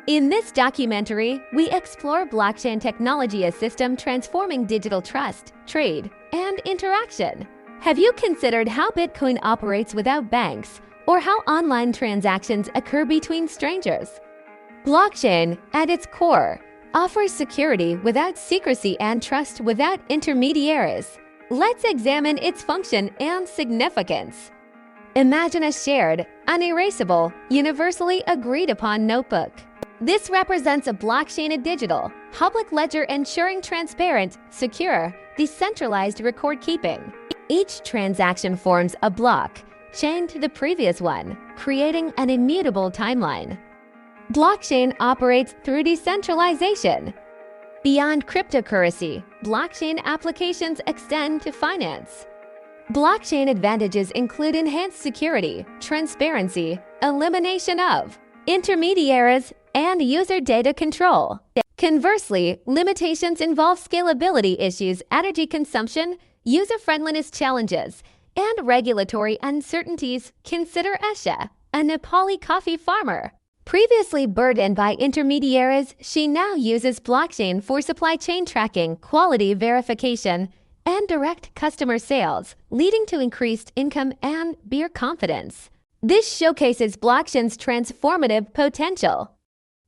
In this documentary, we explore blockchain technology as system transforming digital trust, trade, and interaction. Have you considered how Bitcoin operates without banks, or how online transactions occur between strangers? Blockchain, at its core, offers security without secrecy and trust without intermediaries. Let's examine its function and significance. Imagine a shared, unerasable, universally agreed upon notebook. This represents a blockchain digital, public ledger ensuring transparent, secure, decentralized record-keeping. Each transaction forms a block, chained to the previous one, creating an immutable timeline. Blockchain operates through decentralization. Beyond cryptocurrency, blockchain applications extend to finance. Blockchain advantages include enhanced security, transparency, elimination of intermediaries, and user data control. Conversely, limitations involve scalability issues, energy consumption, user-friendliness challenges, and regulatory uncertainties. Consider Esha, a Nepali coffee farmer. Previously burdened by intermediaries, she now uses blockchain for supply chain tracking, quality verification, and direct customer sales, leading to increased income and beer confidence. This showcases blockchain's transformative potential.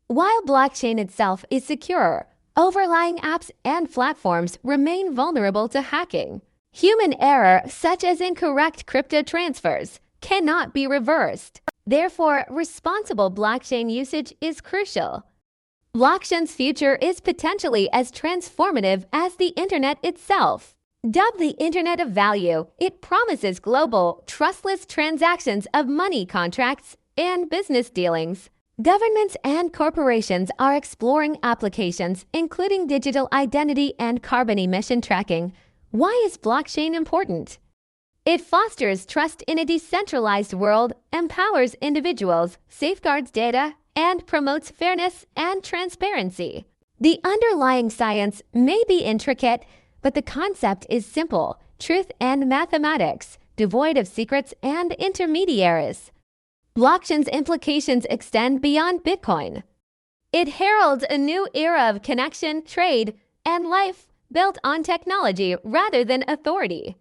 While blockchain itself is secure, overlying apps and platforms remain vulnerable to hacking. Human error, such as incorrect crypto transfers, cannot be reversed. Therefore, responsible blockchain usage is crucial. Blockchain's future is potentially as transformative as the internet itself. Dubbed the Internet of Value, it promises global, trustless transactions of money contracts and business dealings. Governments and corporations are exploring applications, including digital identity and carbon emission tracking. Why is blockchain important? It fosters trust in a decentralized world, empowers individuals, safeguards data, and promotes fairness and transparency. The underlying science may be intricate, but the concept is simple: truth and mathematics, devoid of secrets and intermediaries. Blockchain's implications extend beyond Bitcoin. It heralds a new era of connection, trade, and life built on technology rather than authority.